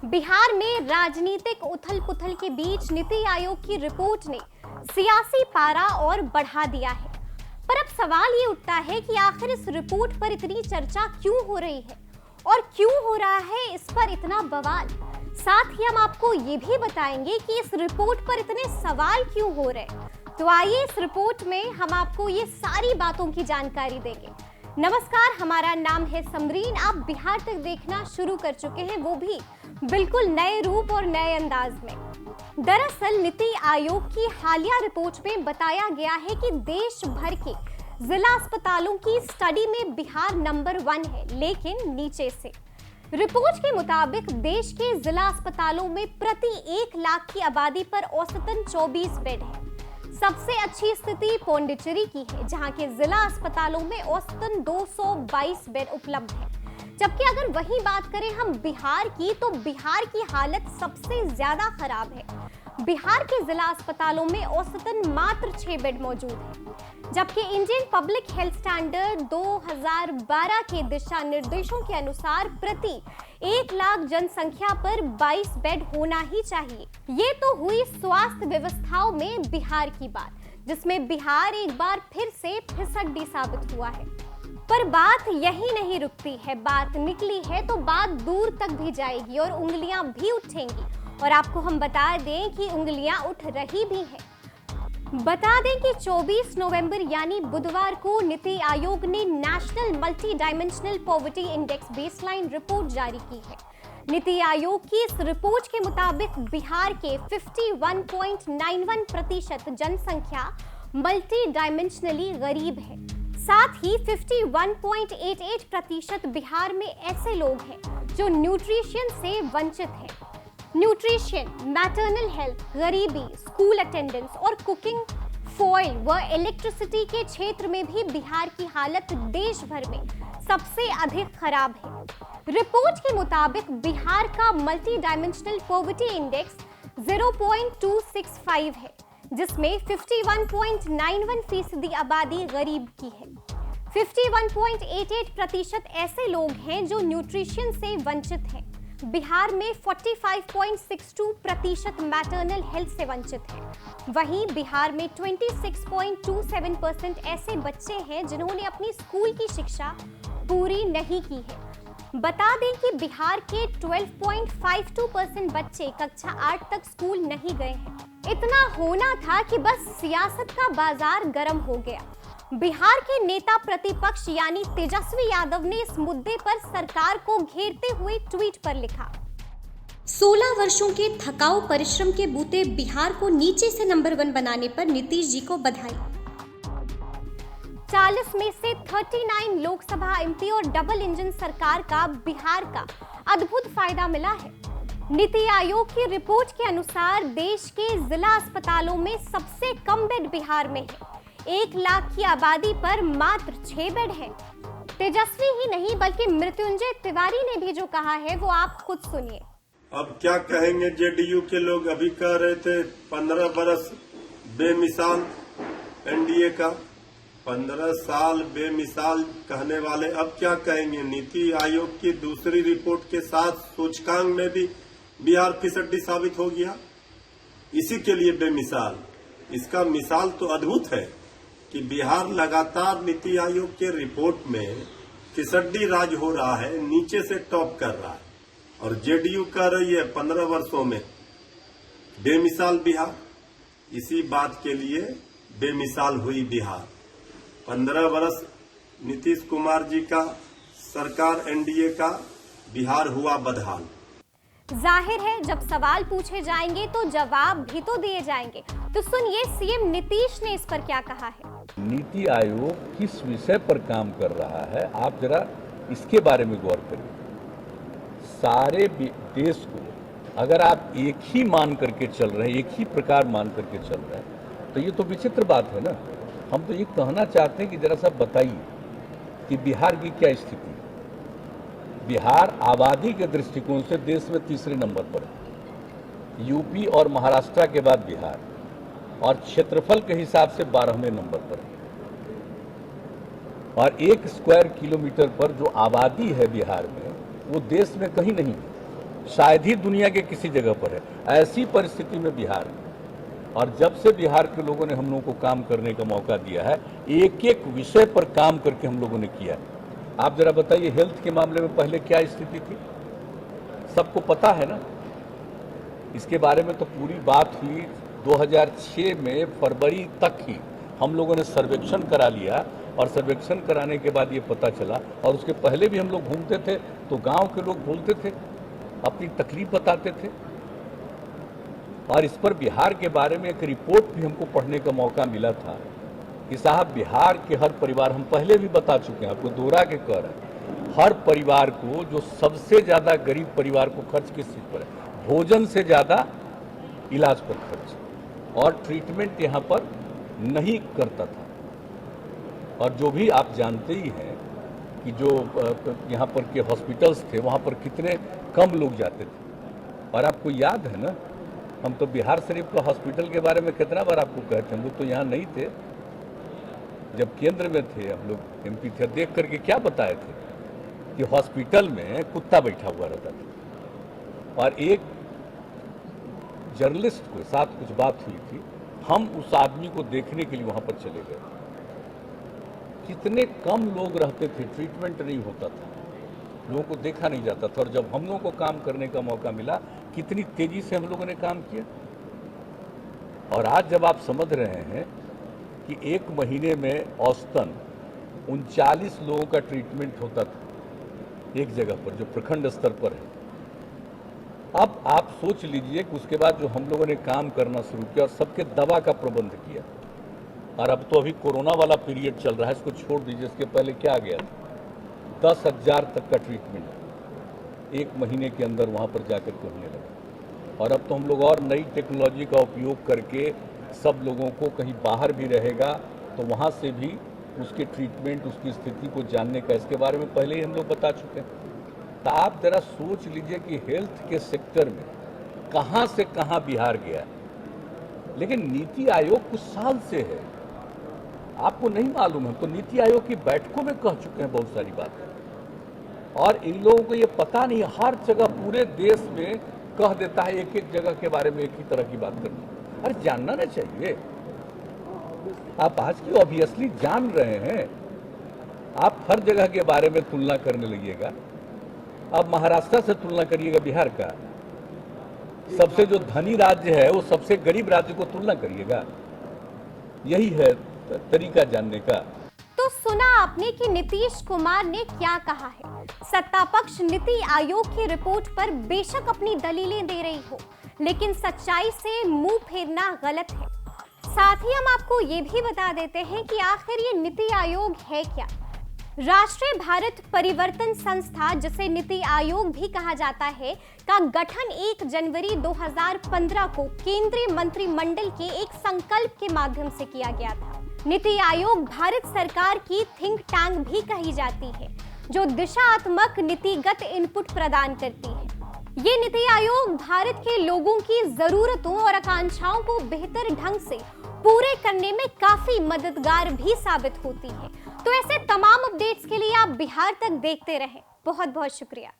बिहार में राजनीतिक उथल-पुथल के बीच नीति आयोग की रिपोर्ट ने सियासी पारा और बढ़ा दिया है। पर अब सवाल ये उठता है कि आखिर इस रिपोर्ट पर इतनी चर्चा क्यों हो रही है और क्यों हो रहा है इस पर इतना बवाल। साथ ही हम आपको ये भी बताएंगे कि इस रिपोर्ट पर इतने सवाल क्यों हो रहे हैं। तो आइए इस रिपोर्ट में हम आपको ये सारी बातों की जानकारी देंगे। नमस्कार, हमारा नाम है समरीन। आप बिहार तक देखना शुरू कर चुके हैं, वो भी बिल्कुल नए रूप और नए अंदाज में। दरअसल नीति आयोग की हालिया रिपोर्ट में बताया गया है कि देश भर के जिला अस्पतालों की स्टडी में बिहार नंबर 1 है, लेकिन नीचे से। रिपोर्ट के मुताबिक देश के जिला अस्पतालों में प्रति 1 लाख की आबादी पर औसतन 24 बेड है। सबसे अच्छी स्थिति पौंडीचेरी की है, जहां के जिला अस्पतालों में औसतन 222 बेड उपलब्ध है। जबकि अगर वही बात करें हम बिहार की, तो बिहार की हालत सबसे ज्यादा खराब है। बिहार के जिला अस्पतालों में औसतन मात्र 6 बेड मौजूद है, जबकि इंडियन पब्लिक हेल्थ स्टैंडर्ड 2012 के दिशा निर्देशों के अनुसार प्रति 1 लाख जनसंख्या पर 22 बेड होना ही चाहिए। ये तो हुई स्वास्थ्य व्यवस्थाओं में बिहार की बात, जिसमें बिहार एक बार फिर से फिसड्डी साबित हुआ है। पर बात यही नहीं रुकती है, बात निकली है तो बात दूर तक भी जाएगी और उंगलियां भी उठेंगी। और आपको हम बता दें कि उंगलियां उठ रही भी हैं। बता दें कि 24 नवंबर यानी बुधवार को नीति आयोग ने national multi dimensional poverty index baseline report जारी की है। नीति आयोग की इस रिपोर्ट के मुताबिक बिहार के 51.91% जनसंख्या मल्टी डायमेंशनली गरीब है। साथ ही 51.88% बिहार में ऐसे लोग हैं जो न्यूट्रिशन से वंचित हैं। न्यूट्रिशन, मैटरनल हेल्थ, गरीबी, स्कूल अटेंडेंस और कुकिंग, फॉइल व इलेक्ट्रिसिटी के क्षेत्र में भी बिहार की हालत देश भर में सबसे अधिक खराब है। रिपोर्ट के मुताबिक बिहार का मल्टी डायमेंशनल पॉवर्टी इंडेक्स 0.265 है, जिसमें 51.91% आबादी गरीब की है। 51.88% ऐसे लोग हैं जो न्यूट्रिशन से वंचित हैं। बिहार में 45.62% मैटरनल हेल्थ से वंचित हैं। वहीं बिहार में 26.27% ऐसे बच्चे हैं जिन्होंने अपनी स्कूल की शिक्षा पूरी नहीं की है। बता दें कि बिहार के 12.52% बच्चे कक्षा 8 तक स्कूल नहीं गए हैं। इतना होना था कि बस सियासत का बाजार गर्म हो गया। बिहार के नेता प्रतिपक्ष यानी तेजस्वी यादव ने इस मुद्दे पर सरकार को घेरते हुए ट्वीट पर लिखा, 16 वर्षों के थकाऊ परिश्रम के बूते बिहार को नीचे से नंबर 1 बनाने पर नीतीश जी को बधाई। 40 में से 39 लोकसभा एमपी और डबल इंजन सरकार का बिहार का अद्भुत फायदा मिला है। नीति आयोग की रिपोर्ट के अनुसार देश के जिला अस्पतालों में सबसे कम बेड बिहार में है। 1 लाख की आबादी पर मात्र 6 बेड है। तेजस्वी ही नहीं बल्कि मृत्युंजय तिवारी ने भी जो कहा है वो आप खुद सुनिए। अब क्या कहेंगे जेडीयू के लोग, अभी कह रहे थे 15 बरस बेमिसाल एनडीए का, 15 साल बेमिसाल कहने वाले अब क्या कहेंगे। नीति आयोग की दूसरी रिपोर्ट के साथ सूचकांक में भी बिहार फिसड्डी साबित हो गया। इसी के लिए बेमिसाल, इसका मिसाल तो अद्भुत है कि बिहार लगातार नीति आयोग के रिपोर्ट में फिसड्डी राज हो रहा है, नीचे से टॉप कर रहा है। और जेडीयू कह रही है 15 वर्षों में बेमिसाल बिहार। इसी बात के लिए बेमिसाल हुई बिहार। 15 वर्ष नीतीश कुमार जी का सरकार एनडीए का, बिहार हुआ बदहाल। जाहिर है जब सवाल पूछे जाएंगे तो जवाब भी तो दिए जाएंगे। तो सुनिए सीएम नीतीश ने इस पर क्या कहा है। नीति आयोग किस विषय पर काम कर रहा है, आप जरा इसके बारे में गौर करिए। सारे देश को अगर आप एक ही मान करके चल रहे हैं, एक ही प्रकार मान करके चल रहे हैं, तो ये तो विचित्र बात है ना। हम तो ये कहना चाहते हैं कि जरा सा बताइए कि बिहार की क्या स्थिति है। बिहार आबादी के दृष्टिकोण से देश में तीसरे नंबर पर है, यूपी और महाराष्ट्र के बाद बिहार, और क्षेत्रफल के हिसाब से 12वें नंबर पर है। और 1 स्क्वायर किलोमीटर पर जो आबादी है बिहार में, वो देश में कहीं नहीं है। शायद ही दुनिया के किसी जगह पर है। ऐसी परिस्थिति में बिहार है, और जब से बिहार के लोगों ने हम लोगों को काम करने का मौका दिया है, एक एक विषय पर काम करके हम लोगों ने किया है। आप जरा बताइए, हेल्थ के मामले में पहले क्या स्थिति थी, सबको पता है ना। इसके बारे में तो पूरी बात हुई 2006 में फरवरी तक ही हम लोगों ने सर्वेक्षण करा लिया, और सर्वेक्षण कराने के बाद ये पता चला। और उसके पहले भी हम लोग घूमते थे तो गांव के लोग बोलते थे, अपनी तकलीफ बताते थे, और इस पर बिहार के बारे में एक रिपोर्ट भी हमको पढ़ने का मौका मिला था कि साहब बिहार के हर परिवार, हम पहले भी बता चुके हैं, आपको दोहरा के कह रहे हैं, हर परिवार को, जो सबसे ज़्यादा गरीब परिवार को खर्च किस चीज़ पर है, भोजन से ज़्यादा इलाज पर खर्च, और ट्रीटमेंट यहाँ पर नहीं करता था। और जो भी आप जानते ही हैं कि जो यहाँ पर के हॉस्पिटल्स थे वहाँ पर कितने कम लोग जाते थे। और आपको याद है ना, हम तो बिहार शरीफ का हॉस्पिटल के बारे में कितना बार आपको कहते हैं, हम लोग तो यहाँ नहीं थे, जब केंद्र में थे हम लोग MP थे, देख करके क्या बताए थे कि हॉस्पिटल में कुत्ता बैठा हुआ रहता था। और एक जर्नलिस्ट के साथ कुछ बात हुई थी, हम उस आदमी को देखने के लिए वहाँ पर चले गए। कितने कम लोग रहते थे, ट्रीटमेंट नहीं होता था, लोगों को देखा नहीं जाता था। और जब हम लोगों को काम करने का मौका मिला, कितनी तेजी से हम लोगों ने काम किया। और आज जब आप समझ रहे हैं कि एक महीने में औसतन 39 लोगों का ट्रीटमेंट होता था एक जगह पर, जो प्रखंड स्तर पर है, अब आप सोच लीजिए कि उसके बाद जो हम लोगों ने काम करना शुरू किया और सबके दवा का प्रबंध किया। और अब तो अभी कोरोना वाला पीरियड चल रहा है, इसको छोड़ दीजिए, इसके पहले क्या गया था, 10,000 तक का ट्रीटमेंट एक महीने के अंदर वहाँ पर जाकर के होने लगा। और अब तो हम लोग और नई टेक्नोलॉजी का उपयोग करके सब लोगों को, कहीं बाहर भी रहेगा तो वहाँ से भी उसके ट्रीटमेंट, उसकी स्थिति को जानने का, इसके बारे में पहले ही हम लोग बता चुके हैं। तो आप जरा सोच लीजिए कि हेल्थ के सेक्टर में कहाँ से कहाँ बिहार गया। लेकिन नीति आयोग कुछ साल से है, आपको नहीं मालूम है, तो नीति आयोग की बैठकों में कह चुके हैं बहुत सारी बातें, और इन लोगों को ये पता नहीं, हर जगह पूरे देश में कह देता है, एक एक जगह के बारे में एक ही तरह की बात करनी। अरे जानना ना चाहिए, आप आज की ऑब्वियसली जान रहे हैं, आप हर जगह के बारे में तुलना करने लगिएगा। अब महाराष्ट्र से तुलना करिएगा बिहार का, सबसे जो धनी राज्य है वो सबसे गरीब राज्य को तुलना करिएगा, यही है तरीका जानने का। तो सुना आपने कि नीतीश कुमार ने क्या कहा है। सत्ता पक्ष नीति आयोग की रिपोर्ट पर बेशक अपनी दलीलें दे रही हो, लेकिन सच्चाई से मुंह फेरना गलत है। साथ ही हम आपको ये भी बता देते हैं कि आखिर ये नीति आयोग है क्या। राष्ट्रीय भारत परिवर्तन संस्था, जिसे नीति आयोग भी कहा जाता है, का गठन 1 जनवरी 2015 को केंद्रीय मंत्रिमंडल के एक संकल्प के माध्यम से किया गया था। नीति आयोग भारत सरकार की थिंक टैंक भी कही जाती है, जो दिशात्मक नीतिगत इनपुट प्रदान करती है। ये नीति आयोग भारत के लोगों की जरूरतों और आकांक्षाओं को बेहतर ढंग से पूरे करने में काफी मददगार भी साबित होती है। तो ऐसे तमाम अपडेट्स के लिए आप बिहार तक देखते रहें। बहुत बहुत शुक्रिया।